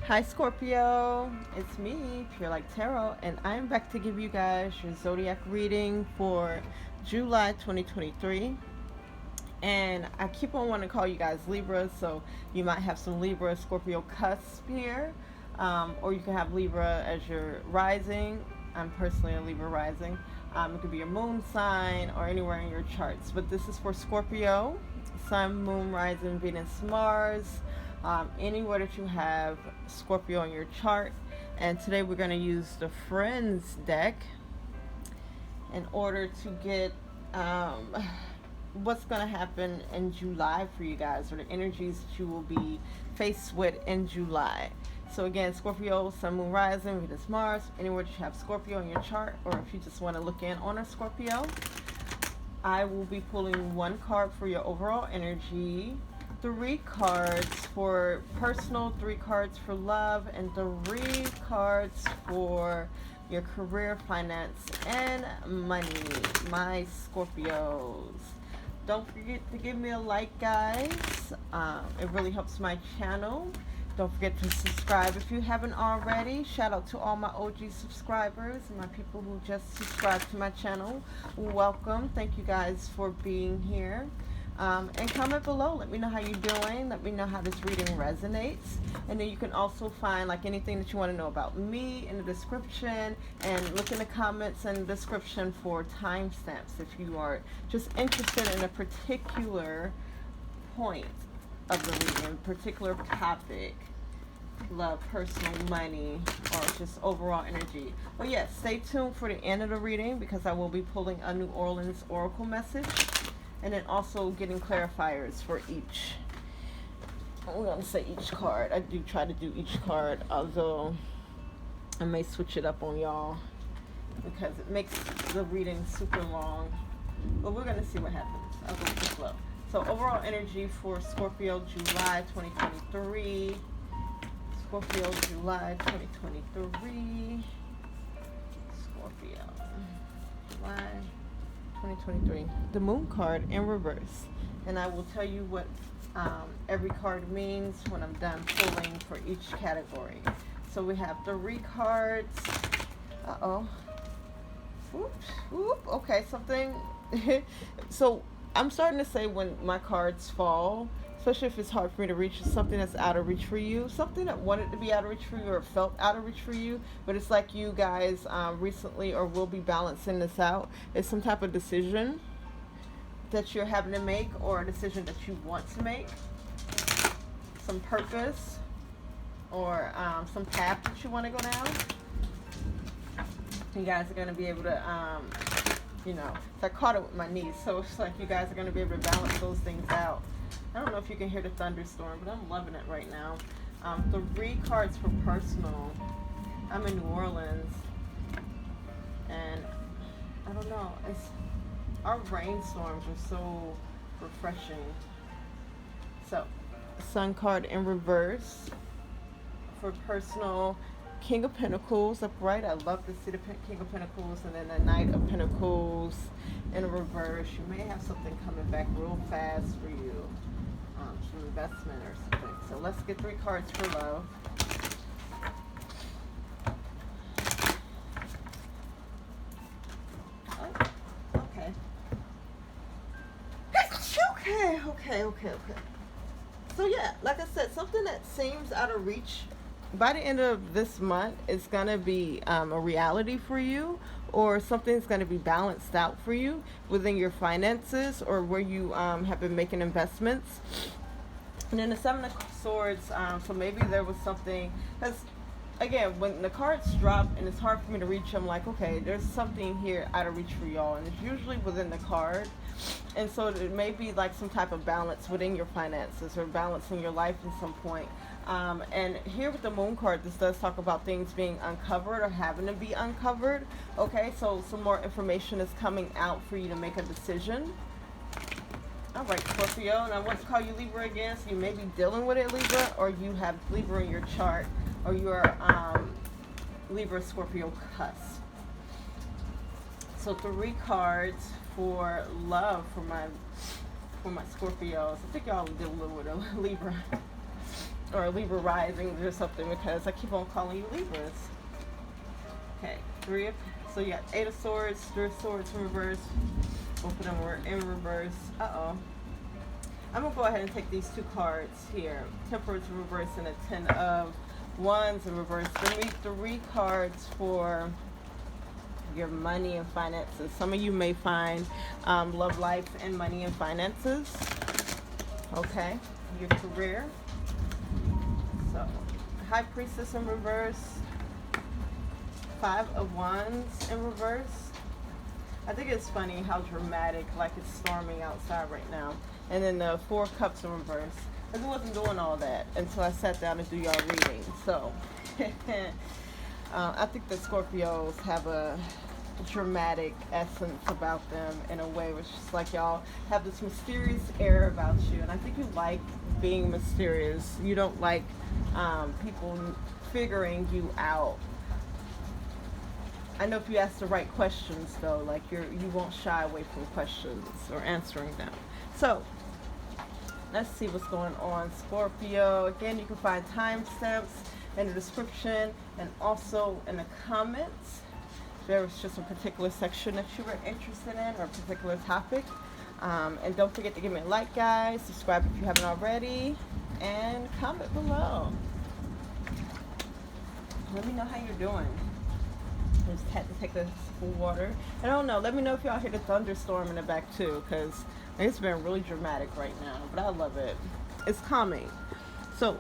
Hi Scorpio, it's me, PureLightTarot, and I'm back to give you guys your zodiac reading for July 2023. And I keep on wanting to call you guys Libra, so you might have some Libra Scorpio cusp here, or you can have Libra as your rising. I'm personally a Libra rising. It could be your moon sign or anywhere in your charts, but this is for Scorpio, Sun, Moon, Rising, Venus, Mars, anywhere that you have Scorpio in your chart. And today we're going to use the Friends deck in order to get what's going to happen in July for you guys, or the energies that you will be faced with in July. So again, Scorpio, Sun, Moon, Rising, Venus, Mars, anywhere that you have Scorpio in your chart, or if you just want to look in on a Scorpio. I will be pulling one card for your overall energy, 3 cards for personal, 3 cards for love, and 3 cards for your career, finance, and money, my Scorpios. Don't forget to give me a like, guys. It really helps my channel. Don't forget to subscribe if you haven't already. Shout out to all my OG subscribers and my people who just subscribed to my channel. Welcome. Thank you guys for being here. And comment below. Let me know how you're doing. Let me know how this reading resonates. And then you can also find like anything that you want to know about me in the description, and look in the comments and the description for timestamps if you are just interested in a particular point of the reading, particular topic, love, personal, money, or just overall energy. But yes, stay tuned for the end of the reading because I will be pulling a New Orleans Oracle message, and then also getting clarifiers for each. I'm going to say each card. I do try to do each card, although I may switch it up on y'all because it makes the reading super long. But we're going to see what happens. I'll go with the flow. So overall energy for Scorpio, July 2023. Scorpio, July 2023. Scorpio, July 2023. The Moon card in reverse. And I will tell you what every card means when I'm done pulling for each category. So we have 3 cards. Uh-oh. Oops. Oop. Okay, something. So I'm starting to say when my cards fall, especially if it's hard for me to reach, something that's out of reach for you, something that wanted to be out of reach for you or felt out of reach for you, but it's like you guys recently or will be balancing this out. It's some type of decision that you're having to make, or a decision that you want to make, some purpose, or some path that you want to go down. You guys are going to be able to you know, so I caught it with my niece, so it's like you guys are going to be able to balance those things out. I don't know if you can hear the thunderstorm, but I'm loving it right now. 3 cards for personal. I'm in New Orleans, and I don't know, our rainstorms are so refreshing. So, Sun card in reverse for personal. King of Pentacles upright. I love to see the King of Pentacles, and then the Knight of Pentacles in reverse. You may have something coming back real fast for you, some investment or something. So let's get 3 cards for love. Oh, okay. Okay. So yeah, like I said, something that seems out of reach by the end of this month is going to be a reality for you, or something's going to be balanced out for you within your finances, or where you have been making investments. And then the 7 of Swords, so maybe there was something, because again, when the cards drop and it's hard for me to reach, I'm like, okay, there's something here out of reach for y'all, and it's usually within the card. And so it may be like some type of balance within your finances, or balancing your life at some point. And here with the Moon card, this does talk about things being uncovered or having to be uncovered. Okay, so some more information is coming out for you to make a decision. All right, Scorpio, and I want to call you Libra again, so you may be dealing with it, Libra, or you have Libra in your chart, or you are Libra Scorpio cusp. So 3 cards for love for my Scorpios. I think y'all will deal a little with a Libra. or Libra rising or something, because I keep on calling you Libras. Okay, so you got 8 of Swords, 3 of Swords in reverse. Both of them were in reverse. Uh-oh. I'm going to go ahead and take these 2 cards here. Temperance in reverse and a 10 of Wands in reverse. Give me 3 cards for your money and finances. Some of you may find love life and money and finances. Okay, your career. So, High Priestess in reverse. 5 of Wands in reverse. I think it's funny how dramatic, like it's storming outside right now. And then the 4 Cups in reverse. Because I wasn't doing all that until I sat down to do y'all reading. So, I think the Scorpios have a dramatic essence about them in a way, which is like y'all have this mysterious air about you. And I think you like being mysterious. You don't like people figuring you out. I know if you ask the right questions, though, like you won't shy away from questions or answering them. So, let's see what's going on, Scorpio. Again, you can find timestamps in the description and also in the comments. There was just a particular section that you were interested in or a particular topic. And don't forget to give me a like, guys. Subscribe if you haven't already. And comment below. Let me know how you're doing. I just had to take a sip of water. I don't know. Let me know if y'all hear the thunderstorm in the back too, because it's been really dramatic right now. But I love it. It's calming. So,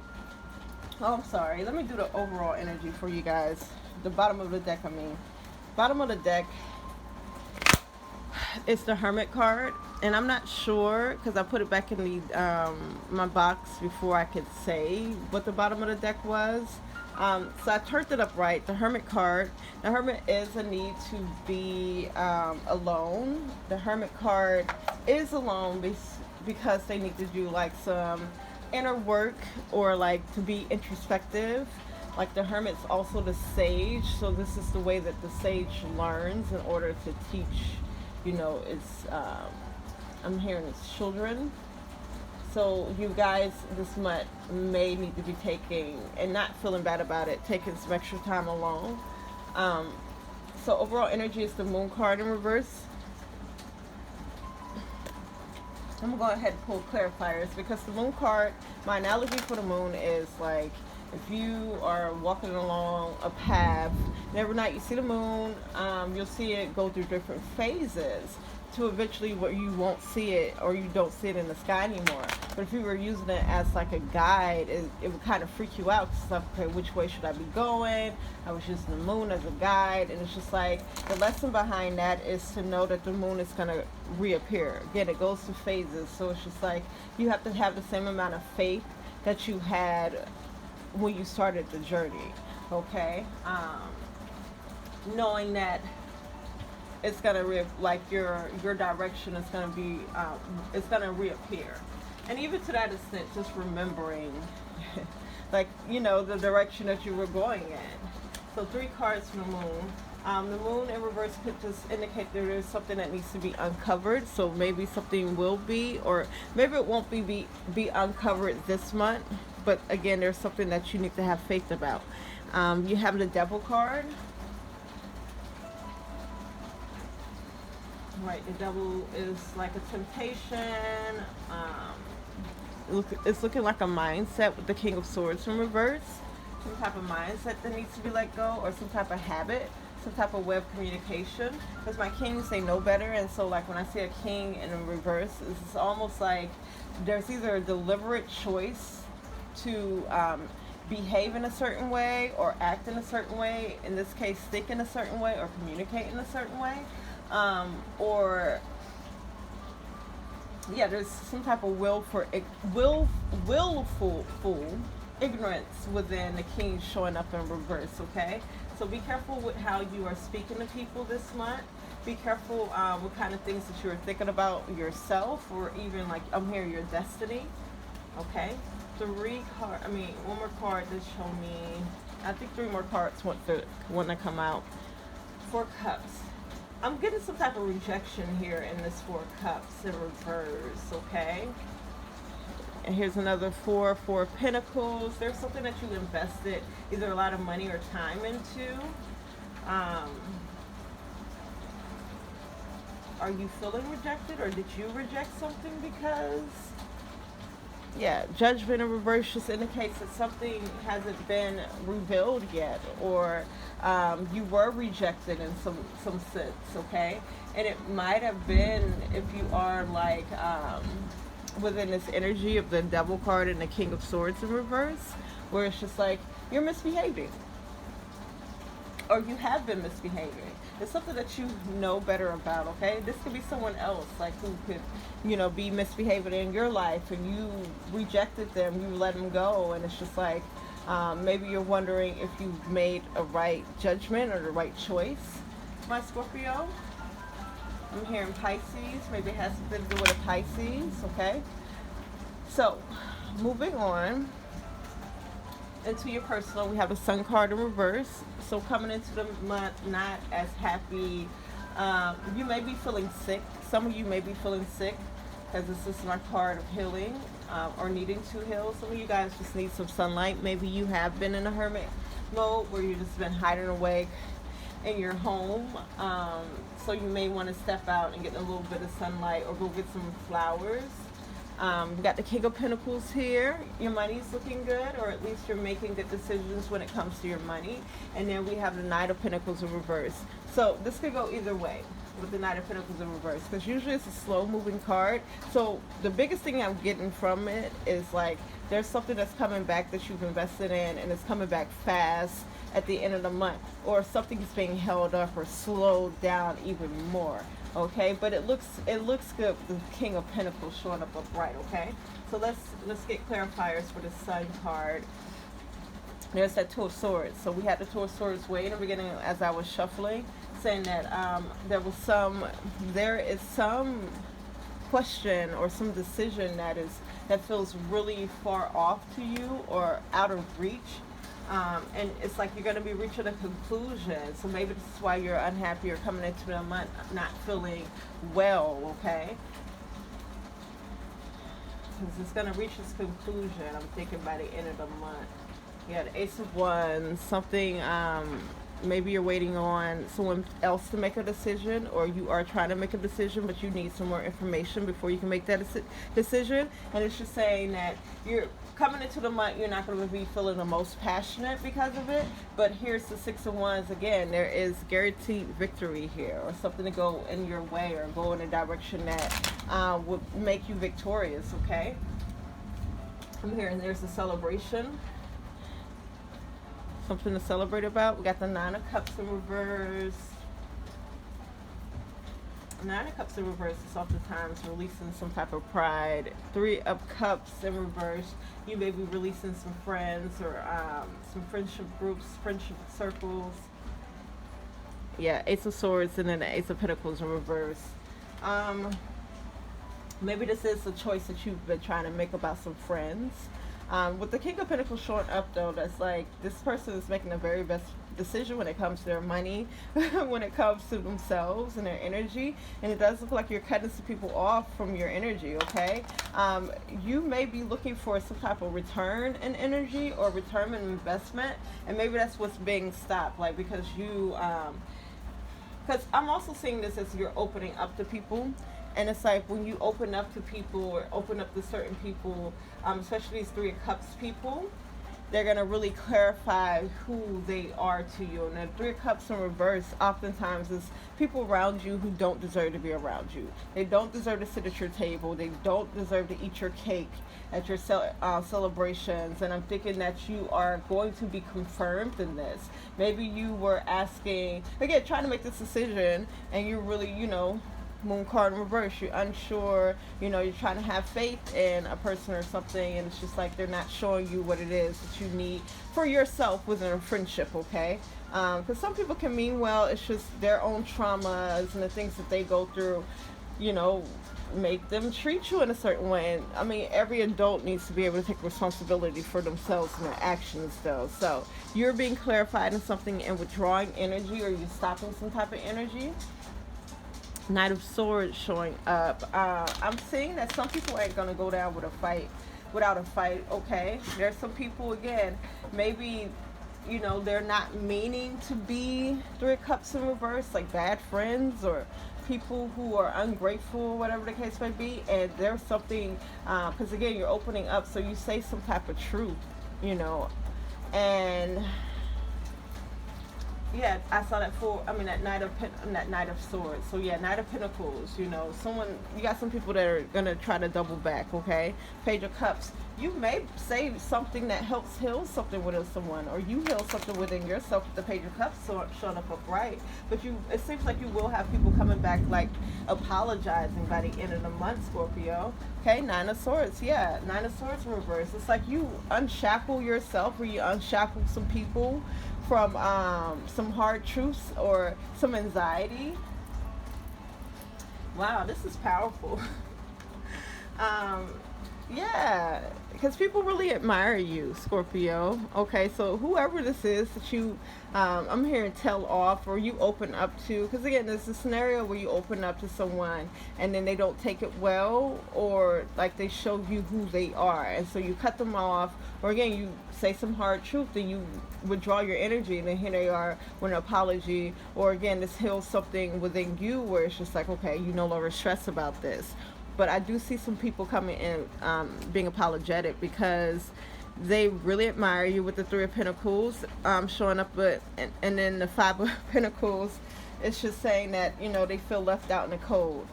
oh, I'm sorry. Let me do the overall energy for you guys. The bottom of the deck, I mean. Bottom of the deck is the Hermit card. And I'm not sure, because I put it back in the my box before I could say what the bottom of the deck was. So I turned it up right. The Hermit card. The Hermit is a need to be alone. The Hermit card is alone because they need to do like some inner work or like to be introspective. Like the Hermit's also the sage. So this is the way that the sage learns in order to teach, you know, its, I'm hearing its children. So you guys this month may need to be taking, and not feeling bad about it, taking some extra time alone. So overall energy is the Moon card in reverse. I'm going to go ahead and pull clarifiers, because the Moon card, my analogy for the Moon is like, if you are walking along a path, and every night you see the moon, you'll see it go through different phases to eventually where you won't see it, or you don't see it in the sky anymore. But if you were using it as like a guide, it would kind of freak you out. Stuff, okay, which way should I be going? I was using the moon as a guide, and it's just like the lesson behind that is to know that the moon is going to reappear. Again, it goes through phases, so it's just like you have to have the same amount of faith that you had when you started the journey. Okay, knowing that it's gonna like your direction is gonna be it's gonna reappear. And even to that extent, just remembering like, you know, the direction that you were going in. So 3 cards from the moon. The moon in reverse could just indicate that there's something that needs to be uncovered. So maybe something will be, or maybe it won't be uncovered this month. But again, there's something that you need to have faith about. You have the Devil card. Right, the Devil is like a temptation. It's looking like a mindset with the King of Swords in reverse. Some type of mindset that needs to be let go, or some type of habit, some type of way of communication. Because my kings, they know better, and so like when I see a king in reverse, it's almost like there's either a deliberate choice to behave in a certain way or act in a certain way, in this case think in a certain way or communicate in a certain way, or yeah, there's some type of willful ignorance within the king showing up in reverse. Okay, so be careful with how you are speaking to people this month. Be careful what kind of things that you're thinking about yourself, or even like I'm hearing your destiny. Okay, one more card to show me. I think 3 more cards want to come out. 4 Cups. I'm getting some type of rejection here in this 4 Cups in reverse. Okay, And here's another four of Pentacles. There's something that you invested either a lot of money or time into. Are you feeling rejected, or did you reject something? Because, yeah, Judgment in reverse just indicates that something hasn't been revealed yet, or you were rejected in some sense, okay? And it might have been, if you are like within this energy of the Devil card and the King of Swords in reverse, where it's just like you're misbehaving, or you have been misbehaving. It's something that you know better about, okay? This could be someone else, like, who could, you know, be misbehaving in your life, and you rejected them, you let them go, and it's just like, maybe you're wondering if you've made a right judgment or the right choice, my Scorpio. I'm hearing Pisces. Maybe it has something to do with a Pisces, okay? So, moving on into your personal, we have a Sun card in reverse. So coming into the month not as happy. You may be feeling sick. Some of you may be feeling sick because this is my card of healing, or needing to heal. Some of you guys just need some sunlight. Maybe you have been in a hermit mode where you've just been hiding away in your home. So you may want to step out and get a little bit of sunlight, or go get some flowers. We got the King of Pentacles here. Your money's looking good, or at least you're making good decisions when it comes to your money. And then we have the Knight of Pentacles in reverse. So this could go either way with the Knight of Pentacles in reverse, because usually it's a slow moving card. So the biggest thing I'm getting from it is like there's something that's coming back that you've invested in, and it's coming back fast at the end of the month, or something is being held up or slowed down even more. Okay, but it looks good with the King of Pentacles showing up upright. Okay, so let's get clarifiers for the Sun card. There's that Two of Swords. So we had the Two of Swords way in the beginning as I was shuffling, saying that there is some question or some decision that feels really far off to you or out of reach. And it's like you're going to be reaching a conclusion. So maybe this is why you're unhappy or coming into the month not feeling well, okay? Because it's going to reach its conclusion, I'm thinking, by the end of the month. You got the Ace of Wands, something, maybe you're waiting on someone else to make a decision, or you are trying to make a decision, but you need some more information before you can make that decision. And it's just saying that you're coming into the month, you're not going to be feeling the most passionate because of it. But here's the Six of Wands again. There is guaranteed victory here, or something to go in your way, or go in a direction that would make you victorious, okay? I'm hearing there's a celebration. Something to celebrate about. We got the Nine of Cups in reverse. Nine of Cups in reverse is oftentimes releasing some type of pride. Three of Cups in reverse. You may be releasing some friends, or some friendship groups, friendship circles. Yeah, Ace of Swords and then the Ace of Pentacles in reverse. Maybe this is a choice that you've been trying to make about some friends. With the King of Pentacles showing up, though, that's like this person is making the very best decision when it comes to their money, when it comes to themselves and their energy. And it does look like you're cutting some people off from your energy, okay? You may be looking for some type of return in energy, or return in investment. And maybe that's what's being stopped, like, because you, because I'm also seeing this as you're opening up to people. And it's like when you open up to people, or open up to certain people, especially these Three of Cups people, they're going to really clarify who they are to you. And the Three of Cups in reverse oftentimes is people around you who don't deserve to be around you. They don't deserve to sit at your table. They don't deserve to eat your cake at your celebrations. And I'm thinking that you are going to be confirmed in this. Maybe you were asking, again, trying to make this decision, and you're really, Moon card in reverse, you're unsure, you're trying to have faith in a person or something, and it's just like they're not showing you what it is that you need for yourself within a friendship, okay? Because some people can mean well, it's just their own traumas and the things that they go through, make them treat you in a certain way. And I mean, every adult needs to be able to take responsibility for themselves and their actions, though. So you're being clarified in something and withdrawing energy, or you're stopping some type of energy. Knight of Swords showing up. I'm seeing that some people ain't going to go down with a fight without a fight, okay? There's some people, again, maybe, you know, they're not meaning to be Three of Cups in reverse, like bad friends or people who are ungrateful, whatever the case may be, and there's something, because again, you're opening up, so you say some type of truth, you know, and yeah, I saw that that Knight of Swords. So yeah, Knight of Pentacles. You know, you got some people that are gonna try to double back. Okay, Page of Cups. You may say something that helps heal something within someone, or you heal something within yourself with the Page of Cups showing up upright. But it seems like you will have people coming back, like apologizing by the end of the month, Scorpio. Okay, Nine of Swords. Yeah, Nine of Swords in reverse. It's like you unshackle yourself, or you unshackle some people from some hard truths or some anxiety. Wow, this is powerful. Yeah, because people really admire you, Scorpio. Okay, so whoever this is that you, I'm hearing tell off or you open up to, because again, there's a scenario where you open up to someone and then they don't take it well, or like they show you who they are, and so you cut them off, or again, you say some hard truth and you withdraw your energy, and then here they are with an apology, or again, this heals something within you where it's just like, okay, you no longer stress about this. But I do see some people coming in being apologetic because they really admire you with the Three of Pentacles showing up, and then the Five of Pentacles, it's just saying that, you know, they feel left out in the cold.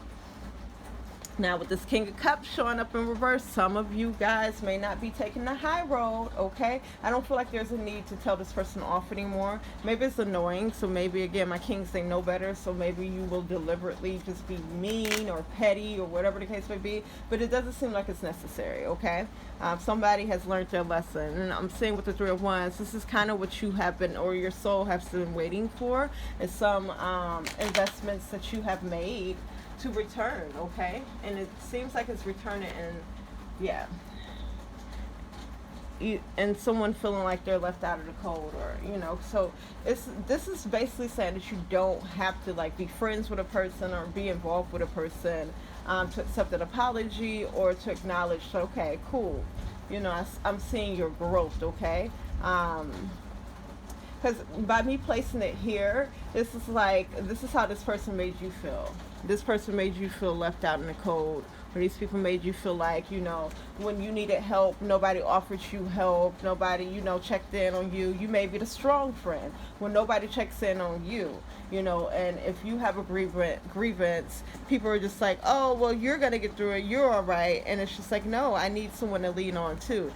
Now with this King of Cups showing up in reverse, some of you guys may not be taking the high road, okay? I don't feel like there's a need to tell this person off anymore. Maybe it's annoying, so maybe, again, my kings, they know better, so maybe you will deliberately just be mean or petty or whatever the case may be, but it doesn't seem like it's necessary, okay? Somebody has learned their lesson, and I'm saying with the Three of Wands, this is kind of what you have been, or your soul has been waiting for, is some investments that you have made to return, okay? And it seems like it's returning, and yeah, and someone feeling like they're left out of the cold, or you know, so this is basically saying that you don't have to like be friends with a person or be involved with a person to accept an apology or to acknowledge, okay, cool, you know, I'm seeing your growth, okay? Because by me placing it here, this is how this person made you feel. This person made you feel left out in the cold. Or these people made you feel like, you know, when you needed help, nobody offered you help. Nobody, you know, checked in on you. You may be the strong friend when nobody checks in on you, you know. And if you have a grievance, people are just like, oh, well, you're going to get through it. You're all right. And it's just like, no, I need someone to lean on too.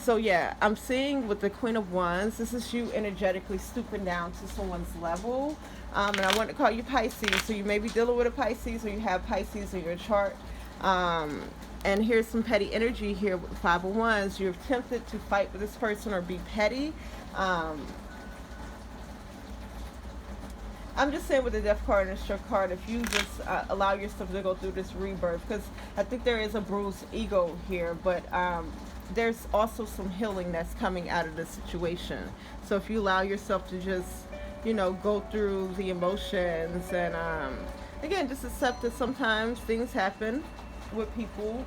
So yeah, I'm seeing with the Queen of Wands, this is you energetically stooping down to someone's level. And I want to call you Pisces, so you may be dealing with a Pisces, or you have Pisces in your chart. And here's some petty energy here with the Five of Wands. You're tempted to fight with this person or be petty. I'm just saying with the Death card and the Stroke card, if you just allow yourself to go through this rebirth, because I think there is a bruised ego here, but there's also some healing that's coming out of the situation. So if you allow yourself to just, you know, go through the emotions, and again, just accept that sometimes things happen with people.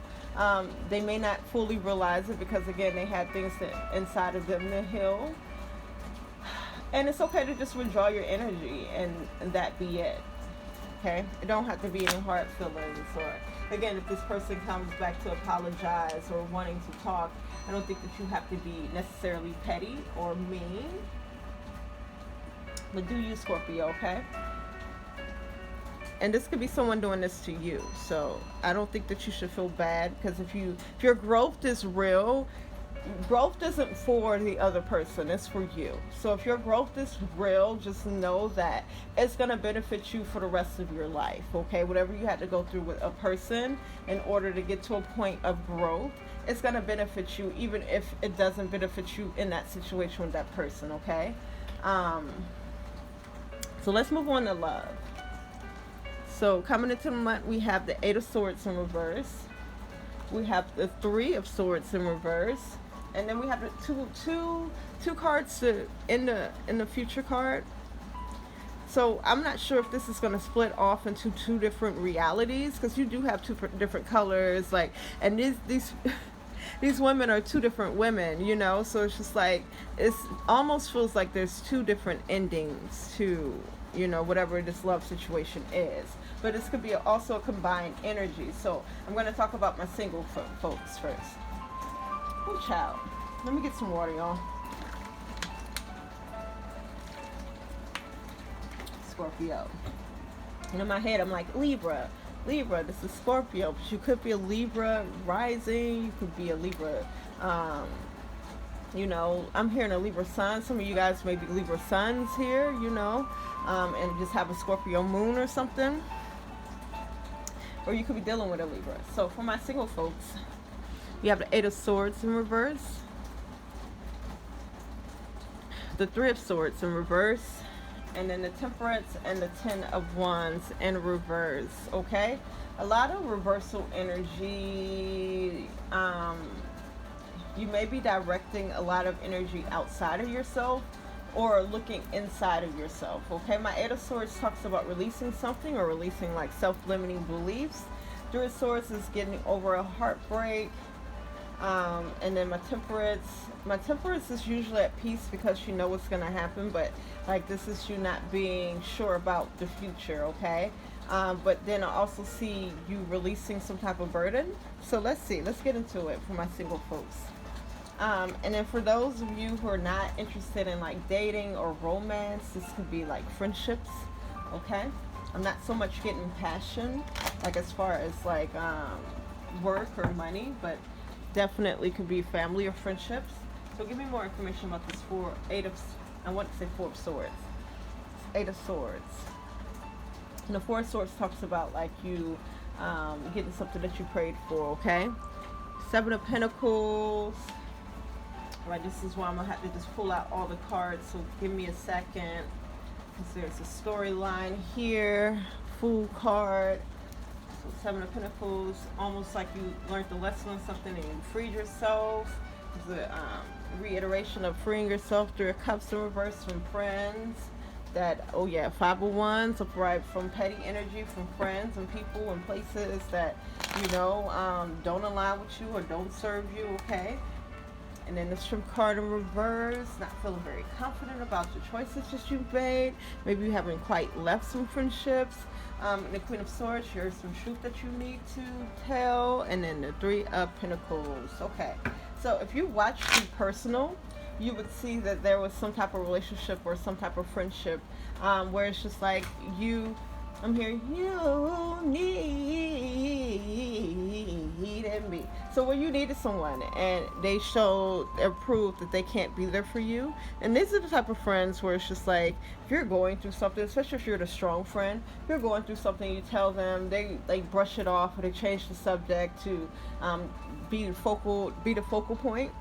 They may not fully realize it because, again, they had things inside of them to heal. And it's okay to just withdraw your energy and that be it. Okay? It don't have to be any hard feelings, or, again, if this person comes back to apologize or wanting to talk, I don't think that you have to be necessarily petty or mean. But do you, Scorpio, okay? And this could be someone doing this to you. So I don't think that you should feel bad, because if your growth is real, growth isn't for the other person, it's for you. So if your growth is real, just know that it's going to benefit you for the rest of your life, okay? Whatever you had to go through with a person in order to get to a point of growth, it's going to benefit you even if it doesn't benefit you in that situation with that person, okay? So let's move on to love. So coming into the month, we have the Eight of Swords in reverse. We have the Three of Swords in reverse. And then we have the two cards in the future card. So I'm not sure if this is going to split off into two different realities, because you do have two different colors, like, and these these women are two different women, you know, so it's just like, it's almost feels like there's two different endings to, you know, whatever this love situation is. But this could be also a combined energy. So I'm going to talk about my single folks first. Oh, child. Let me get some water, y'all. Scorpio. And in my head, I'm like, Libra, this is Scorpio. But you could be a Libra rising. You could be a Libra, you know, I'm hearing a Libra sun. Some of you guys may be Libra suns here, you know, and just have a Scorpio moon or something. Or you could be dealing with a Libra. So for my single folks, you have the Eight of Swords in reverse, the Three of Swords in reverse, and then the Temperance and the Ten of Wands in reverse. Okay, a lot of reversal energy. You may be directing a lot of energy outside of yourself or looking inside of yourself. Okay, my Eight of Swords talks about releasing something or releasing like self-limiting beliefs. Three of Swords is getting over a heartbreak. And then my temperance is usually at peace because you know what's going to happen, but like this is you not being sure about the future. Okay, but then I also see you releasing some type of burden. So let's get into it for my single folks. And then for those of you who are not interested in like dating or romance, this could be like friendships. Okay, I'm not so much getting passion like as far as like work or money, but definitely could be family or friendships. So give me more information about this Four of Swords. Eight of Swords. And the Four of Swords talks about like you getting something that you prayed for. Okay, Seven of Pentacles. All right, this is why I'm gonna have to just pull out all the cards, so give me a second, because there's a storyline here. Fool card. So Seven of Pentacles, almost like you learned the lesson on something and you freed yourself. It's a reiteration of freeing yourself. Three of Cups in reverse from friends. That, oh yeah, Five of Wands, upright from petty energy from friends and people and places that, you know, don't align with you or don't serve you. Okay. And then the Shrimp card in reverse, not feeling very confident about the choices that you've made. Maybe you haven't quite left some friendships. And the Queen of Swords, here's some truth that you need to tell. And then the Three of Pentacles. Okay, so if you watched the personal, you would see that there was some type of relationship or some type of friendship where it's just like I'm hearing you needed me. So when you needed someone and they showed or proved that they can't be there for you, and these are the type of friends where it's just like if you're going through something, especially if you're the strong friend, if you're going through something, you tell them, they brush it off or they change the subject to be the focal point.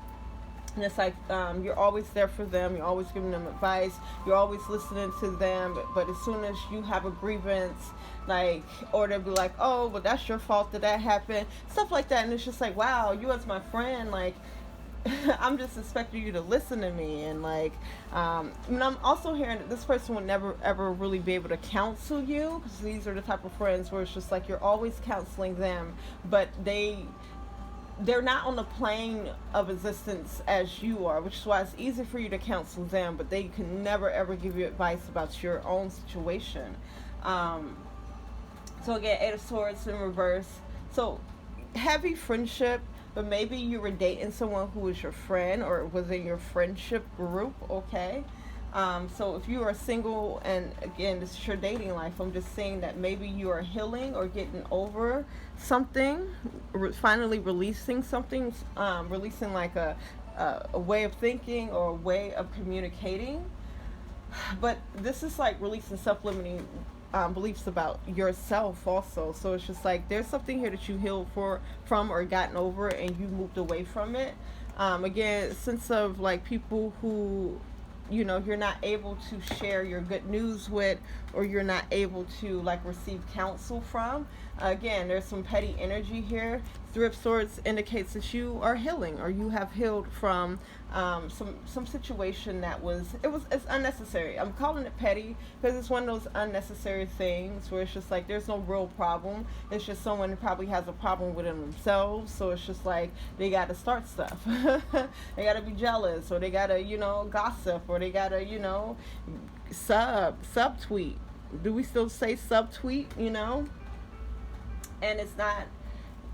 And it's like you're always there for them. You're always giving them advice. You're always listening to them. But as soon as you have a grievance, like, or they'll be like, oh, well, that's your fault that happened. Stuff like that. And it's just like, wow, you as my friend, like, I'm just expecting you to listen to me. And like, and I'm also hearing that this person will never, ever really be able to counsel you. Because these are the type of friends where it's just like you're always counseling them. But they're not on the plane of existence as you are, which is why it's easy for you to counsel them, but they can never ever give you advice about your own situation. So again, Eight of Swords in reverse. So heavy friendship, but maybe you were dating someone who was your friend or was in your friendship group. Okay. So if you are single, and again, this is your dating life, I'm just saying that maybe you are healing or getting over something, finally releasing something, releasing like a way of thinking or a way of communicating. But this is like releasing self-limiting beliefs about yourself also. So it's just like there's something here that you healed from or gotten over and you moved away from it. Again, sense of like people who, you know, you're not able to share your good news with, or you're not able to like receive counsel from. Again, there's some petty energy here. Three of Swords indicates that you are healing, or you have healed from some situation that it's unnecessary. I'm calling it petty because it's one of those unnecessary things where it's just like there's no real problem. It's just someone who probably has a problem within themselves, so it's just like they got to start stuff. They got to be jealous, or they got to gossip, or they got to subtweet. Do we still say subtweet? And it's not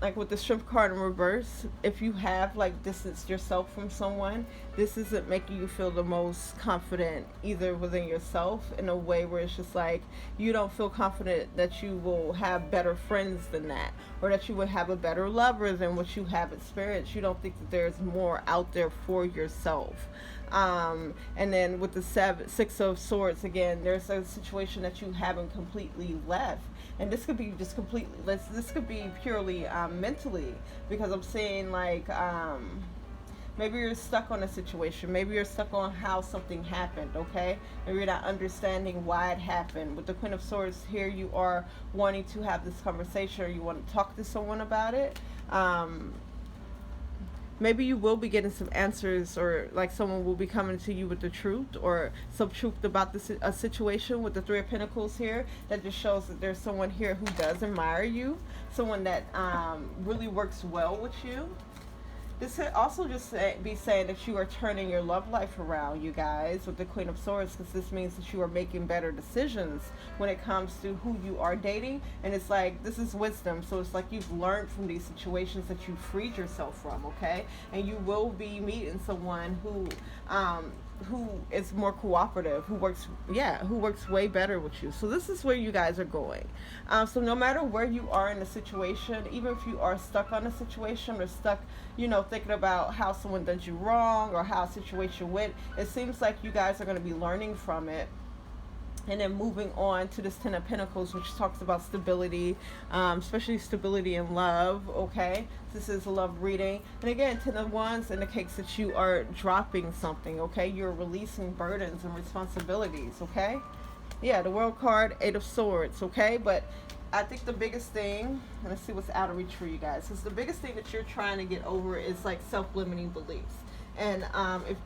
like with the Strength card in reverse. If you have like distanced yourself from someone, this isn't making you feel the most confident either within yourself, in a way where it's just like you don't feel confident that you will have better friends than that, or that you would have a better lover than what you have experienced. You don't think that there's more out there for yourself. And then with the Six of Swords, again, there's a situation that you haven't completely left. And this could be just completely, this could be purely mentally, because I'm saying like maybe you're stuck on a situation, maybe you're stuck on how something happened, okay? Maybe you're not understanding why it happened. With the Queen of Swords here, you are wanting to have this conversation, or you want to talk to someone about it. Maybe you will be getting some answers, or like someone will be coming to you with the truth, or some truth about a situation. With the Three of Pentacles here, that just shows that there's someone here who does admire you, someone that really works well with you. This could also just be saying that you are turning your love life around, you guys, with the Queen of Swords, because this means that you are making better decisions when it comes to who you are dating. And it's like, this is wisdom, so it's like you've learned from these situations that you freed yourself from, okay? And you will be meeting someone who is more cooperative, who works way better with you. So this is where you guys are going. So no matter where you are in a situation, even if you are stuck on a situation, or stuck, thinking about how someone does you wrong, or how a situation went, it seems like you guys are going to be learning from it. And then moving on to this Ten of Pentacles, which talks about stability, especially stability in love, okay? This is a love reading. And again, Ten of Wands indicates that you are dropping something, okay? You're releasing burdens and responsibilities, okay? Yeah, the World card, Eight of Swords, okay? But I think the biggest thing, and let's see what's out of reach for you guys, because the biggest thing that you're trying to get over is like self-limiting beliefs. And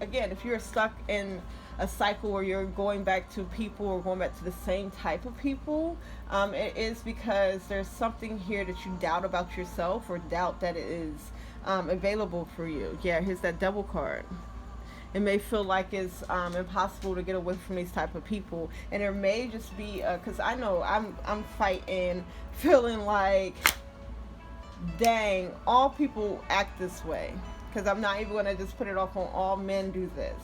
if you're stuck in a cycle where you're going back to people, or going back to the same type of people, it is because there's something here that you doubt about yourself, or doubt that it is available for you. Yeah, here's that Devil card. It may feel like it's impossible to get away from these type of people, and there may just be because I know I'm fighting, feeling like, dang, all people act this way. Because I'm not even going to just put it off on all men do this.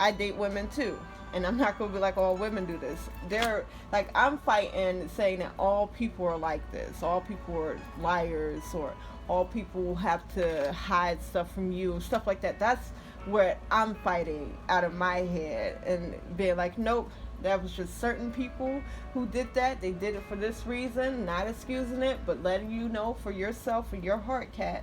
I date women too, and I'm not going to be like all women do this. They're like, I'm fighting saying that all people are like this, all people are liars, or all people have to hide stuff from you, stuff like that. That's where I'm fighting out of my head, and being like, nope, that was just certain people who did that. They did it for this reason, not excusing it, but letting you know for yourself and your heart, cat,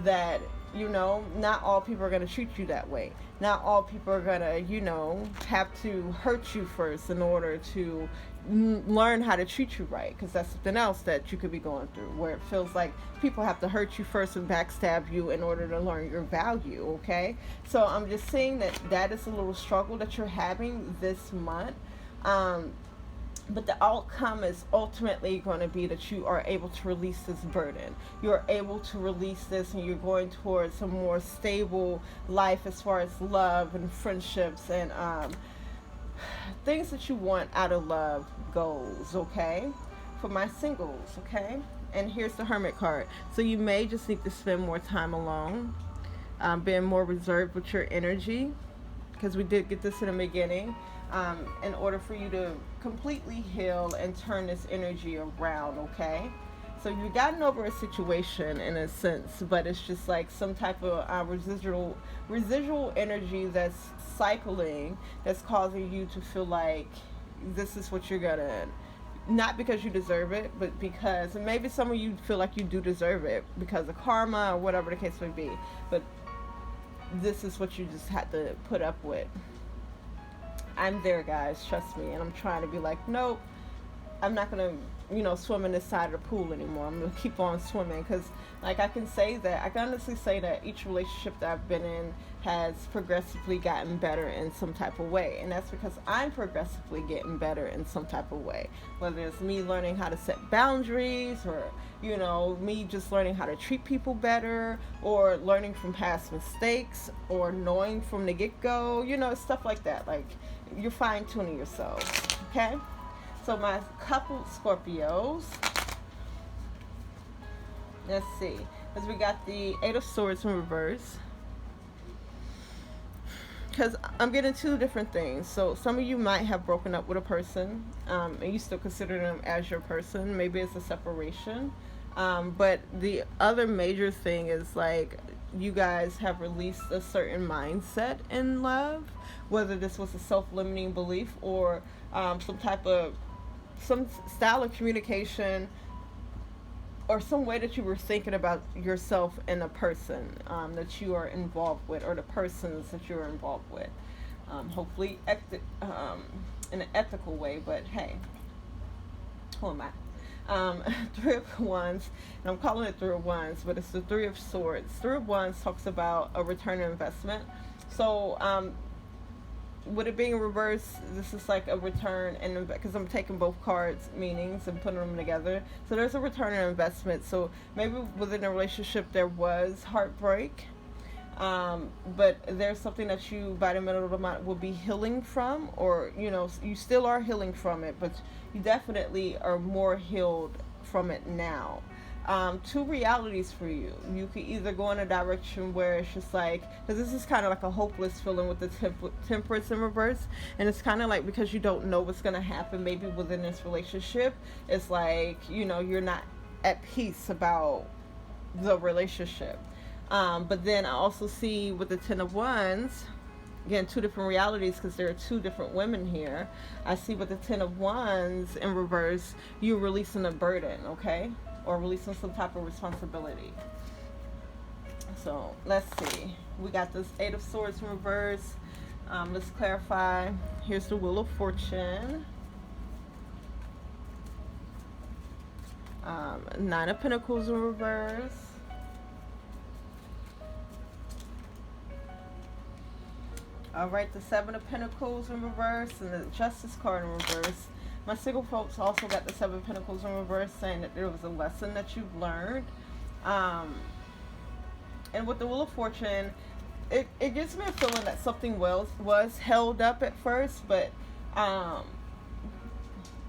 that not all people are going to treat you that way. Not all people are going to, have to hurt you first in order to learn how to treat you right. Because that's something else that you could be going through, where it feels like people have to hurt you first and backstab you in order to learn your value, okay? So I'm just saying that is a little struggle that you're having this month. But the outcome is ultimately going to be that you are able to release this burden. You're able to release this, and you're going towards a more stable life as far as love and friendships and things that you want out of love goes, okay? For my singles, okay? And here's the Hermit card. So you may just need to spend more time alone, being more reserved with your energy, because we did get this in the beginning. In order for you to completely heal and turn this energy around, okay? So you've gotten over a situation in a sense, but it's just like some type of residual energy that's cycling, that's causing you to feel like this is what you're gonna, not because you deserve it, but because, and maybe some of you feel like you do deserve it because of karma or whatever the case may be, but this is what you just had to put up with. I'm there, guys, trust me, and I'm trying to be like, nope, I'm not gonna, swim in this side of the pool anymore. I'm gonna keep on swimming, because like I can honestly say that each relationship that I've been in has progressively gotten better in some type of way, and that's because I'm progressively getting better in some type of way, whether it's me learning how to set boundaries, or me just learning how to treat people better, or learning from past mistakes, or knowing from the get-go, stuff like that. Like, you're fine-tuning yourself. Okay, so my couple Scorpios, let's see, because we got the Eight of Swords in reverse, because I'm getting two different things. So some of you might have broken up with a person, and you still consider them as your person. Maybe it's a separation, but the other major thing is, like, you guys have released a certain mindset in love, whether this was a self-limiting belief, or some style of communication, or some way that you were thinking about yourself and a person that you are involved with, or the persons that you're involved with. Hopefully in an ethical way, but hey, who am I? Three of Wands, and I'm calling it Three of Wands, but it's the Three of Swords. Three of Wands talks about a return on investment. So with it being in reverse, this is like a return, and because I'm taking both cards' meanings and putting them together, so there's a return on investment. So maybe within a relationship there was heartbreak, but there's something that you, by the middle of the month, will be healing from, or you still are healing from it, but you definitely are more healed from it now. Two realities for you. You could either go in a direction where it's just like, because this is kind of like a hopeless feeling with the Temperance in reverse, and it's kind of like, because you don't know what's going to happen maybe within this relationship, it's like, you're not at peace about the relationship. But then I also see with the Ten of Wands, again, two different realities, because there are two different women here. I see with the Ten of Wands in reverse, you're releasing a burden, okay? Or releasing some type of responsibility. So let's see. We got this Eight of Swords in reverse. Let's clarify. Here's the Wheel of Fortune. Nine of Pentacles in reverse. All right, the Seven of Pentacles in reverse, and the Justice card in reverse. My single folks also got the Seven of Pentacles in reverse, saying that there was a lesson that you've learned. And with the Wheel of Fortune, it gives me a feeling that something was held up at first, but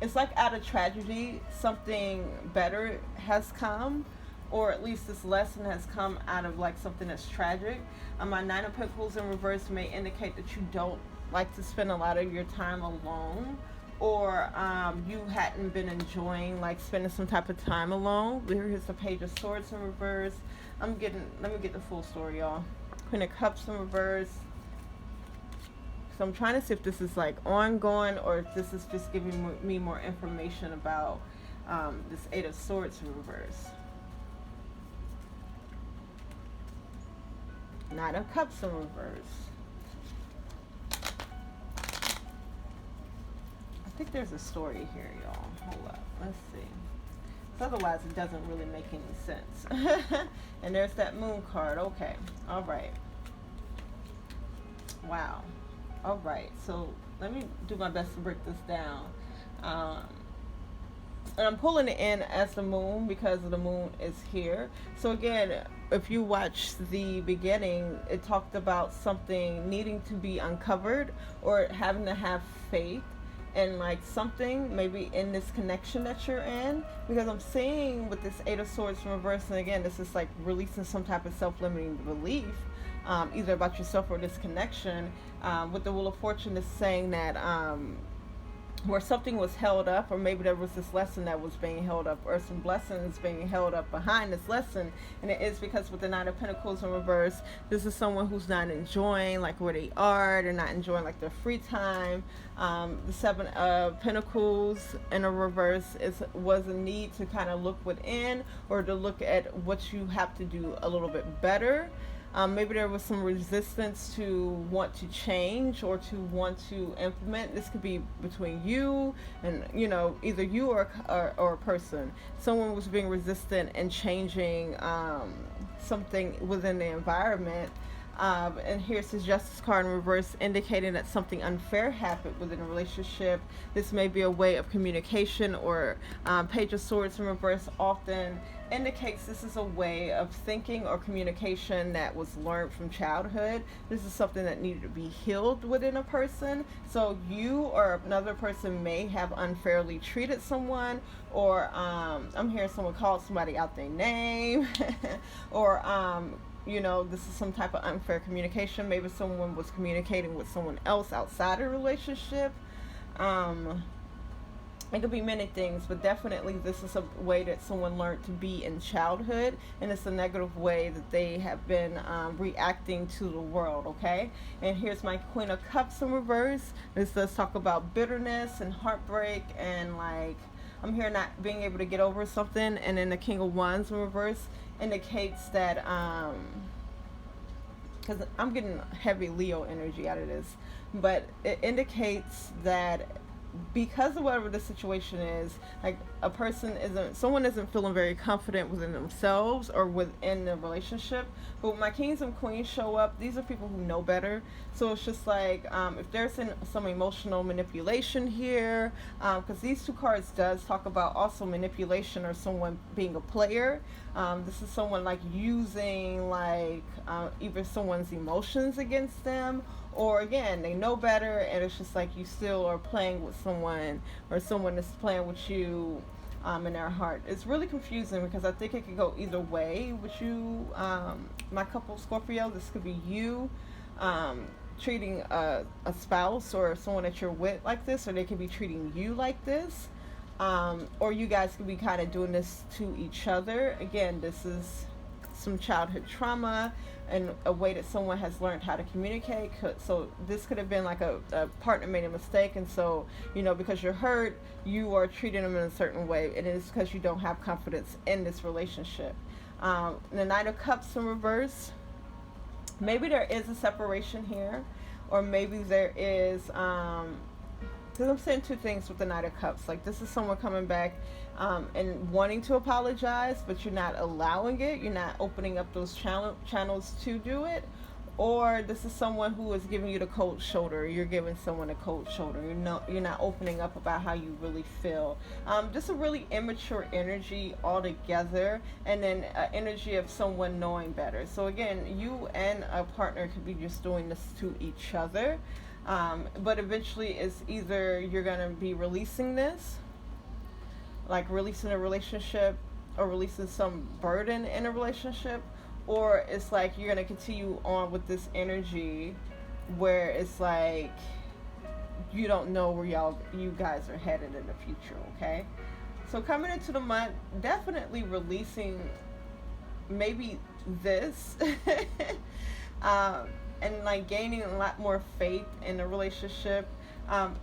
it's like out of tragedy, something better has come, or at least this lesson has come out of like something that's tragic. My Nine of Pentacles in reverse may indicate that you don't like to spend a lot of your time alone, or you hadn't been enjoying like spending some type of time alone. Here's the Page of Swords in reverse. Let me get the full story, y'all. Queen of Cups in reverse. So I'm trying to see if this is like ongoing, or if this is just giving me more information about this Eight of Swords in reverse. Knight of Cups in reverse. I think there's a story here, y'all. Hold up. Let's see. Otherwise, it doesn't really make any sense. And there's that Moon card. Okay. All right. Wow. All right. So let me do my best to break this down. And I'm pulling it in as the Moon because the Moon is here. So again, if you watch the beginning, it talked about something needing to be uncovered, or having to have faith and like something maybe in this connection that you're in, because I'm seeing with this Eight of Swords in reverse, and again, this is like releasing some type of self-limiting belief, either about yourself or this connection. With the Wheel of Fortune, is saying that where something was held up, or maybe there was this lesson that was being held up, or some blessings being held up behind this lesson. And it is because with the Nine of Pentacles in reverse, this is someone who's not enjoying like where they are. They're not enjoying like their free time. The Seven of Pentacles in a reverse was a need to kind of look within, or to look at what you have to do a little bit better. Maybe there was some resistance to want to change or to want to implement. This could be between you and, either you or a person. Someone was being resistant and changing something within the environment. And here's his justice card in reverse, indicating that something unfair happened within a relationship. This may be a way of communication, or page of swords in reverse often indicates this is a way of thinking or communication that was learned from childhood. This is something that needed to be healed within a person. So you or another person may have unfairly treated someone, or I'm hearing someone call somebody out their name, or this is some type of unfair communication. Maybe someone was communicating with someone else outside a relationship. It could be many things, but definitely this is a way that someone learned to be in childhood, and it's a negative way that they have been reacting to the world, okay? And here's my Queen of Cups in reverse. This does talk about bitterness and heartbreak, and I'm here not being able to get over something. And then the King of Wands in reverse indicates that, because I'm getting heavy Leo energy out of this, but it indicates that because of whatever the situation is, someone isn't feeling very confident within themselves or within the relationship. But when my kings and queens show up, these are people who know better. So it's just if there's some emotional manipulation here, because these two cards does talk about also manipulation or someone being a player. This is someone using either someone's emotions against them, or again, they know better, and it's just you still are playing with someone, or someone is playing with you in their heart. It's really confusing because I think it could go either way with you, my couple Scorpio. This could be you treating a spouse or someone that you're with like this, or they could be treating you like this, or you guys could be kind of doing this to each other. Again, this is some childhood trauma and a way that someone has learned how to communicate. So this could have been a partner made a mistake, and so because you're hurt, you are treating them in a certain way, and it is because you don't have confidence in this relationship. The Knight of Cups in reverse, maybe there is a separation here, or maybe there is because I'm saying two things with the Knight of Cups. This is someone coming back and wanting to apologize, but you're not allowing it. You're not opening up those channels to do it. Or this is someone who is giving you the cold shoulder. You're giving someone a cold shoulder. You're not opening up about how you really feel. Just a really immature energy altogether, and then energy of someone knowing better. So again, you and a partner could be just doing this to each other. But eventually it's either you're going to be releasing this, releasing a relationship, or releasing some burden in a relationship, or it's you're going to continue on with this energy where it's you don't know where you guys are headed in the future, okay? So coming into the month, definitely releasing maybe this and gaining a lot more faith in the relationship.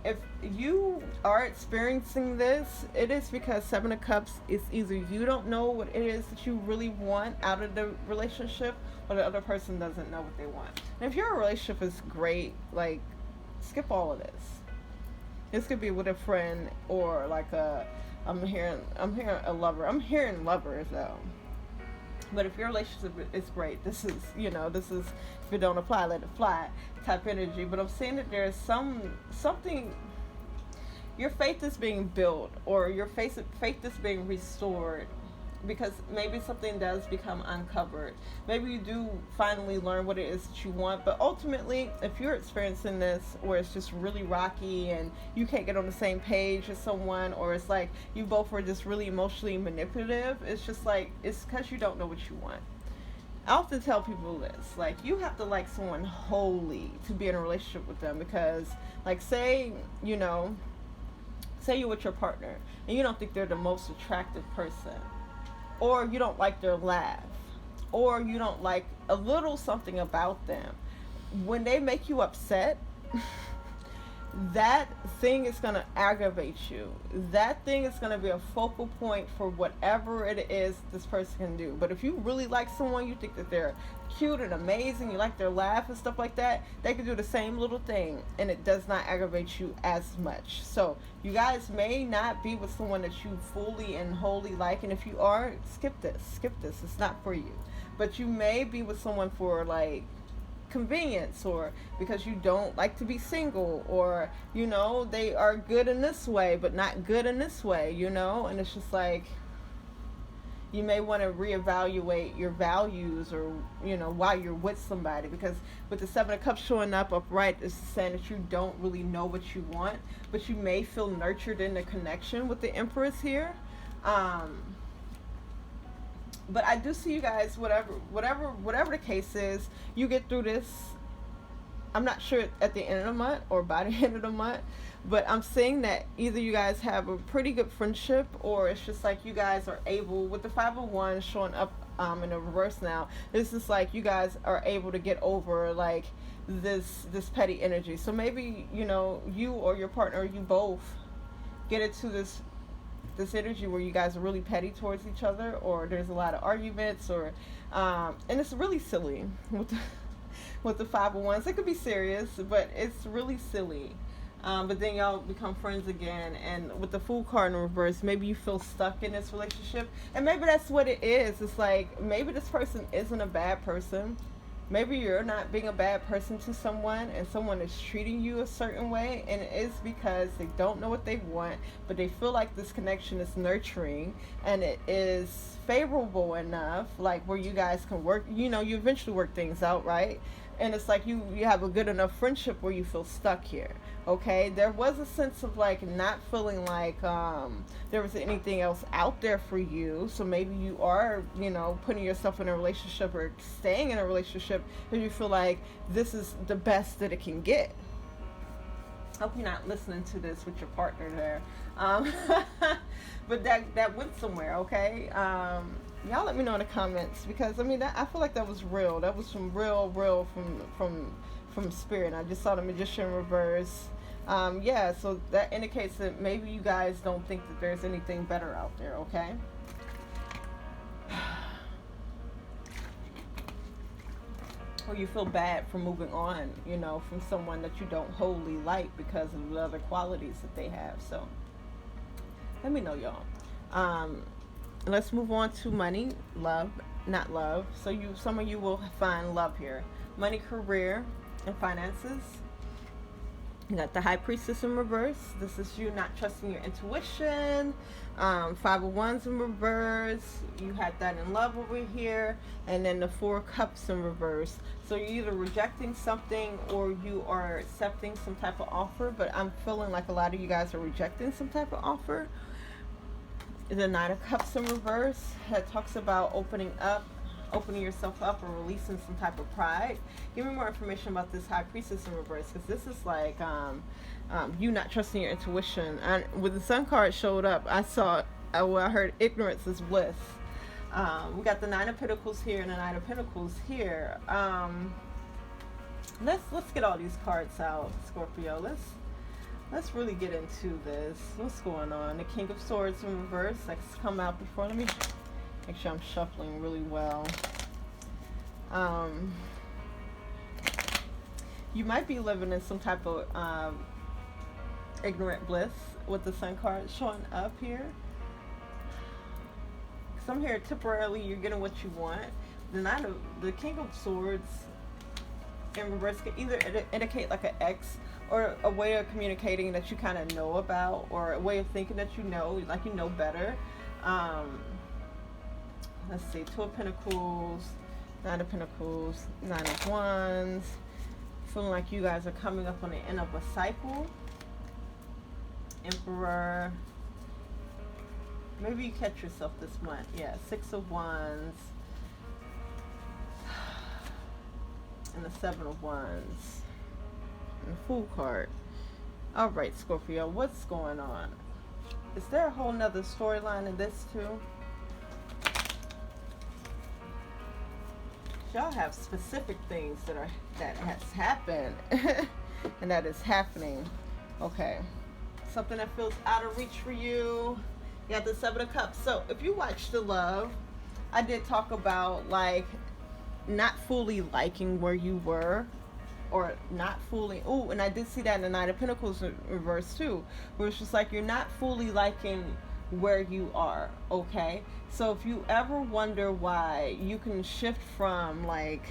If you are experiencing this, it is because Seven of Cups is either you don't know what it is that you really want out of the relationship, or the other person doesn't know what they want. And if your relationship is great, skip all of this. This could be with a friend, or I'm hearing a lover. I'm hearing lovers though. But if your relationship is great, this is, if it don't apply, let it fly type energy. But I'm saying that there's something, your faith is being built, or your faith is being restored, because maybe something does become uncovered. Maybe you do finally learn what it is that you want, but ultimately, if you're experiencing this where it's just really rocky and you can't get on the same page as someone, or it's you both are just really emotionally manipulative, it's just it's because you don't know what you want. I often tell people this, you have to like someone wholly to be in a relationship with them, because say you're with your partner and you don't think they're the most attractive person, or you don't like their laugh, or you don't like a little something about them. When they make you upset, that thing is going to aggravate you. That thing is going to be a focal point for whatever it is this person can do. But if you really like someone, you think that they're cute and amazing, you like their laugh and stuff like that, they can do the same little thing and it does not aggravate you as much. So you guys may not be with someone that you fully and wholly like, and if you are, skip this. It's not for you. But you may be with someone for like convenience, or because you don't like to be single, or you know, they are good in this way but not good in this way, you know, and it's just like you may want to reevaluate your values, or you know, while you're with somebody, because with the Seven of Cups showing up upright, it's saying that you don't really know what you want, but you may feel nurtured in the connection with the Empress here. But I do see you guys, whatever the case is, you get through this. I'm not sure at the end of the month or by the end of the month, but I'm seeing that either you guys have a pretty good friendship, or it's just like you guys are able, with the 501 showing up in the reverse now, this is like you guys are able to get over like this petty energy. So maybe, you know, you or your partner, you both get into this energy where you guys are really petty towards each other, or there's a lot of arguments, or and it's really silly with the 501s. It could be serious, but it's really silly. But then y'all become friends again, and with the Fool card in reverse, maybe you feel stuck in this relationship, and maybe that's what it is. It's like maybe this person isn't a bad person. Maybe you're not being a bad person to someone, and someone is treating you a certain way, and it is because they don't know what they want, but they feel like this connection is nurturing, and it is favorable enough, like where you guys can work, you know, you eventually work things out, right? And it's like you have a good enough friendship where you feel stuck here. Okay, there was a sense of like not feeling like there was anything else out there for you, so maybe you are, you know, putting yourself in a relationship or staying in a relationship because you feel like this is the best that it can get. Hope you're not listening to this with your partner there, but that went somewhere. Okay, y'all let me know in the comments, because I mean I feel like that was real. That was some real from spirit. I just saw the Magician reverse. Yeah, so that indicates that maybe you guys don't think that there's anything better out there. Okay. Or you feel bad for moving on, you know, from someone that you don't wholly like because of the other qualities that they have. So let me know, y'all. Let's move on to money, love, not love. So some of you will find love here. Money, career, and finances. You got the High Priestess in reverse. This is you not trusting your intuition. 501s in reverse. You had that in love over here. And then the 4 Cups in reverse. So you're either rejecting something or you are accepting some type of offer. But I'm feeling like a lot of you guys are rejecting some type of offer. The 9 of Cups in reverse. That talks about opening yourself up or releasing some type of pride. Give me more information about this High Priestess in reverse, because this is like you not trusting your intuition. And when the Sun card showed up, I heard ignorance is bliss. We got the 9 of Pentacles here and the 9 of Pentacles here. Let's get all these cards out, Scorpio. Let's really get into this. What's going on? The King of Swords in reverse. That's come out before. Let me make sure I'm shuffling really well. You might be living in some type of ignorant bliss with the Sun card showing up here. Some here temporarily you're getting what you want. The King of Swords in reverse could either indicate like an ex, or a way of communicating that you kind of know about, or a way of thinking that you know, like you know better. Let's see, 2 of Pentacles, 9 of Pentacles, 9 of Wands. Feeling like you guys are coming up on the end of a cycle. Emperor. Maybe you catch yourself this month. Yeah, 6 of Wands. And the 7 of Wands. And the Fool card. Alright, Scorpio, what's going on? Is there a whole nother storyline in this too? Y'all have specific things that has happened and that is happening. Okay. Something that feels out of reach for you. You got the Seven of Cups. So if you watch The Love, I did talk about like not fully liking where you were, or not fully. Oh, and I did see that in the Nine of Pentacles in reverse too, where it's just like you're not fully liking where you are. Okay, so if you ever wonder why, you can shift from like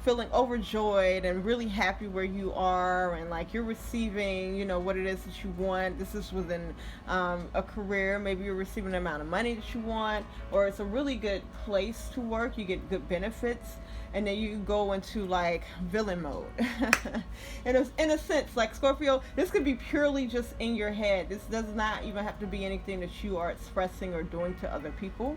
feeling overjoyed and really happy where you are, and like you're receiving, you know, what it is that you want. This is within a career. Maybe you're receiving the amount of money that you want, or it's a really good place to work. You get good benefits, and then you go into like villain mode. And it's, in a sense, like Scorpio, this could be purely just in your head. This does not even have to be anything that you are expressing or doing to other people.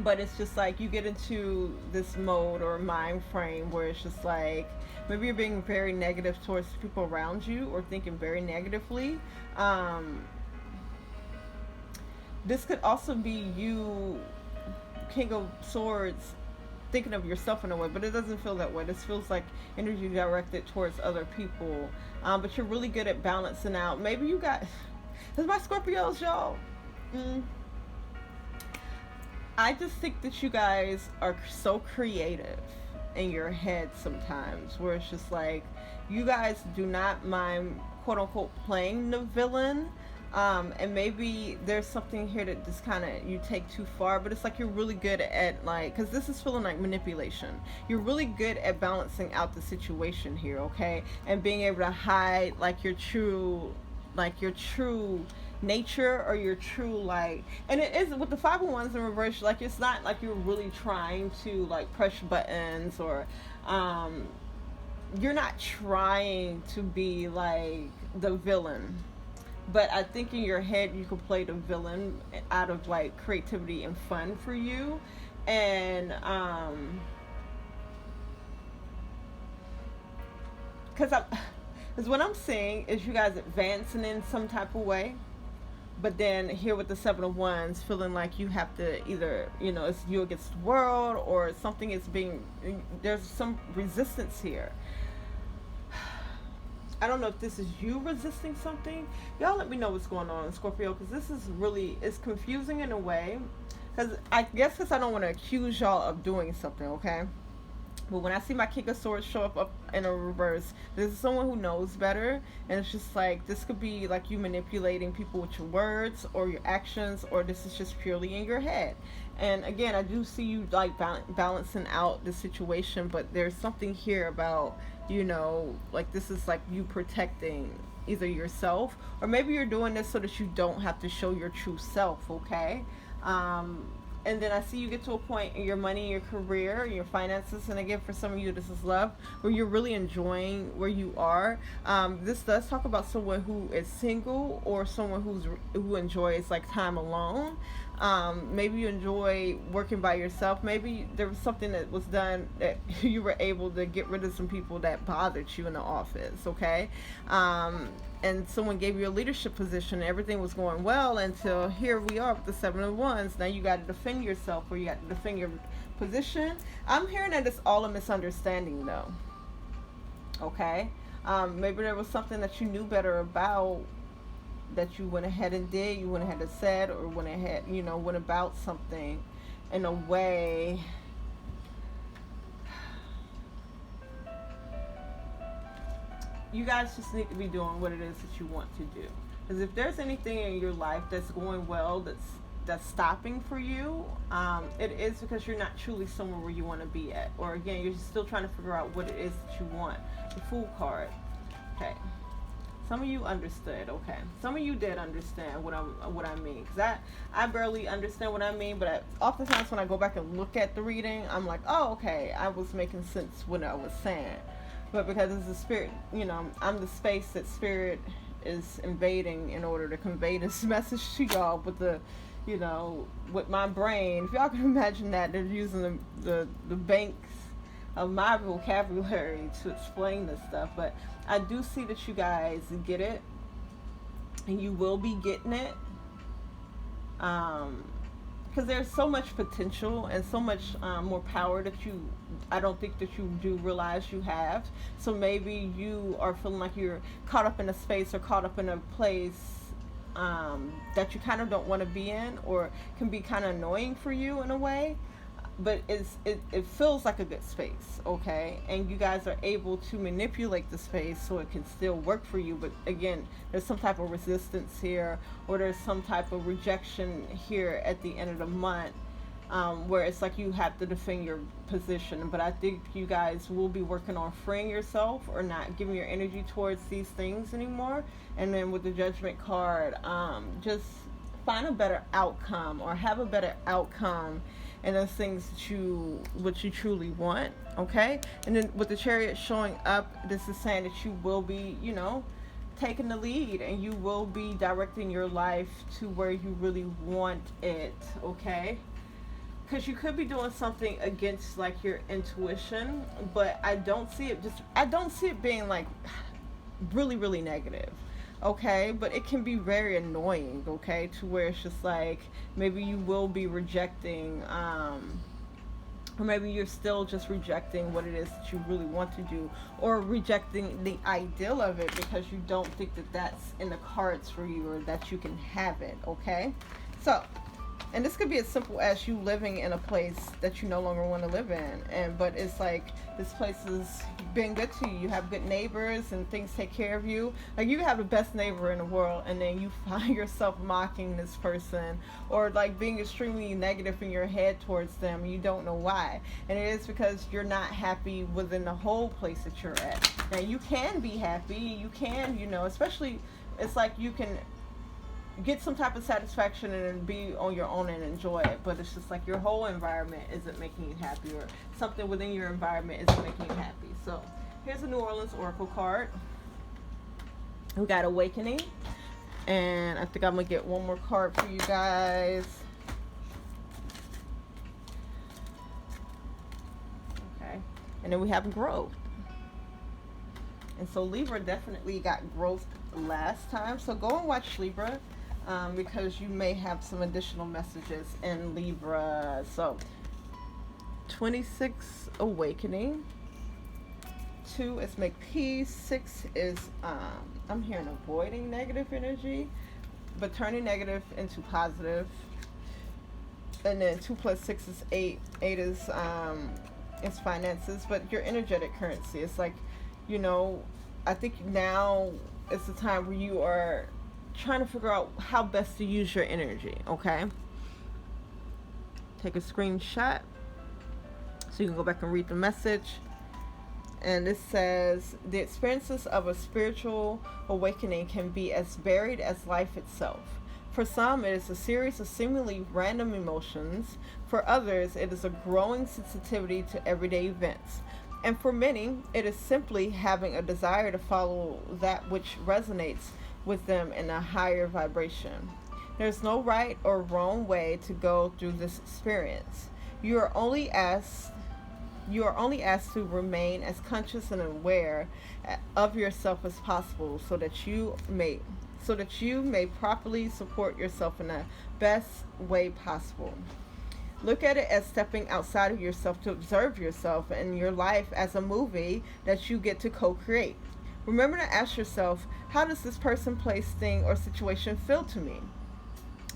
But it's just like you get into this mode or mind frame where it's just like maybe you're being very negative towards people around you, or thinking very negatively. This could also be you, King of Swords, thinking of yourself in a way, but it doesn't feel that way. This feels like energy directed towards other people. But you're really good at balancing out. Maybe you got, because my Scorpios, y'all, I just think that you guys are so creative in your head sometimes, where it's just like you guys do not mind, quote unquote, playing the villain. And maybe there's something here that just kind of you take too far, but it's like you're really good at like, because this is feeling like manipulation. You're really good at balancing out the situation here, okay? And being able to hide like your true nature, or your true like, and it is with the 5 of Wands in reverse, like it's not like you're really trying to like press buttons, or you're not trying to be like the villain, but I think in your head you can play the villain out of like creativity and fun for you. And because what I'm seeing is you guys advancing in some type of way. But then here with the 7 of Wands, feeling like you have to either, you know, it's you against the world, or something is being, there's some resistance here. I don't know if this is you resisting something. Y'all let me know what's going on, Scorpio, because this is really, it's confusing in a way. Because I guess because I don't want to accuse y'all of doing something, okay? But when I see my King of Swords show up in a reverse, this is someone who knows better. And it's just like, this could be like you manipulating people with your words or your actions, or this is just purely in your head. And again, I do see you like balancing out the situation, but there's something here about, you know, like this is like you protecting either yourself, or maybe you're doing this so that you don't have to show your true self, okay? And then I see you get to a point in your money, your career, your finances, and again, for some of you, this is love, where you're really enjoying where you are. This does talk about someone who is single, or someone who enjoys like time alone. Maybe you enjoy working by yourself. Maybe there was something that was done that you were able to get rid of some people that bothered you in the office, okay? And someone gave you a leadership position, and everything was going well until here we are with the 7 of Wands. Now you got to defend yourself, or you got to defend your position. I'm hearing that it's all a misunderstanding though, okay? Maybe there was something that you knew better about, that you went ahead and did, you went ahead and said, or went ahead, you know, went about something in a way. You guys just need to be doing what it is that you want to do. Because if there's anything in your life that's going well, that's stopping for you, it is because you're not truly somewhere where you want to be at. Or again, you're still trying to figure out what it is that you want. The Fool card. Okay. Some of you understood, okay. Some of you did understand what I mean. Because I barely understand what I mean, but oftentimes when I go back and look at the reading, I'm like, oh, okay, I was making sense what I was saying. But because it's the spirit, you know, I'm the space that spirit is invading in order to convey this message to y'all with the, you know, with my brain. If y'all can imagine that, they're using the banks of my vocabulary to explain this stuff. But I do see that you guys get it, and you will be getting it. because there's so much potential and so much more power that I don't think that you do realize you have. So maybe you are feeling like you're caught up in a space or caught up in a place that you kind of don't want to be in, or can be kind of annoying for you in a way. But it feels like a good space, okay? And you guys are able to manipulate the space so it can still work for you. But again, there's some type of resistance here, or there's some type of rejection here at the end of the month, where it's like you have to defend your position. But I think you guys will be working on freeing yourself, or not giving your energy towards these things anymore. And then with the Judgment card, just find a better outcome, or have a better outcome, and those things what you truly want, okay? And then with the Chariot showing up, this is saying that you will be, taking the lead, and you will be directing your life to where you really want it, okay? Because you could be doing something against like your intuition, but I don't see it being like really, really negative. Okay, but it can be very annoying, okay, to where it's just like maybe you will be rejecting, or maybe you're still just rejecting what it is that you really want to do, or rejecting the ideal of it because you don't think that that's in the cards for you, or that you can have it, okay? So, and this could be as simple as you living in a place that you no longer want to live in, but it's like this place has been good to you. You have good neighbors and things take care of you. Like you have the best neighbor in the world, and then you find yourself mocking this person, or like being extremely negative in your head towards them. You don't know why, and it is because you're not happy within the whole place that you're at. Now you can be happy. You can, especially it's like you can get some type of satisfaction and be on your own and enjoy it, but it's just like your whole environment isn't making you happy, or something within your environment isn't making you happy. So here's a New Orleans Oracle card. We got Awakening, and I think I'm gonna get one more card for you guys. Okay, and then we have Growth. And so Libra definitely got growth last time, so go and watch Libra, because you may have some additional messages in Libra. So 26, Awakening. 2 is Make Peace. 6 is I'm hearing avoiding negative energy, but turning negative into positive. And then 2 plus 6 is 8. 8 is finances, but your energetic currency. It's like, I think now is the time where you are trying to figure out how best to use your energy, okay? Take a screenshot so you can go back and read the message. And it says, the experiences of a spiritual awakening can be as varied as life itself. For some, it is a series of seemingly random emotions. For others, it is a growing sensitivity to everyday events. And for many, it is simply having a desire to follow that which resonates with them in a higher vibration. There's no right or wrong way to go through this experience. You are only asked to remain as conscious and aware of yourself as possible, so that you may properly support yourself in the best way possible. Look at it as stepping outside of yourself to observe yourself and your life as a movie that you get to co-create. Remember to ask yourself, how does this person, place, thing, or situation feel to me?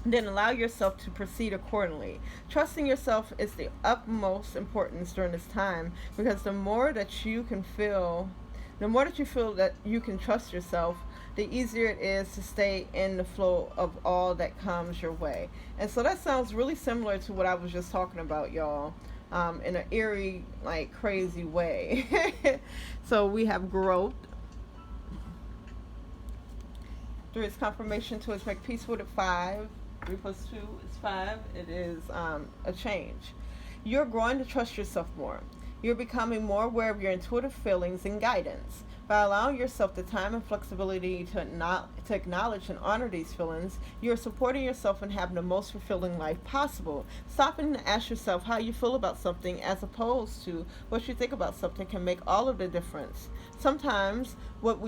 Then allow yourself to proceed accordingly. Trusting yourself is the utmost importance during this time, because the more that you feel that you can trust yourself, the easier it is to stay in the flow of all that comes your way. And so that sounds really similar to what I was just talking about, y'all, in an eerie, like, crazy way. So we have Growth. 3 is Confirmation. 2 is Make Peace with it. 5. 3 plus 2 is 5. It is a change. You're growing to trust yourself more. You're becoming more aware of your intuitive feelings and guidance. By allowing yourself the time and flexibility to acknowledge and honor these feelings, you're supporting yourself and having the most fulfilling life possible. Stopping to ask yourself how you feel about something as opposed to what you think about something can make all of the difference. Sometimes what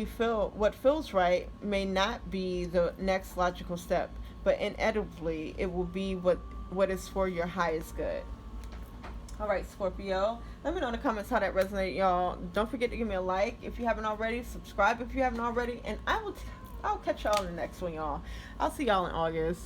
feels right may not be the next logical step, but inevitably it will be what what is for your highest good. All right, Scorpio. Let me know in the comments how that resonated, y'all. Don't forget to give me a like if you haven't already. Subscribe if you haven't already. And I'll catch y'all in the next one, y'all. I'll see y'all in August.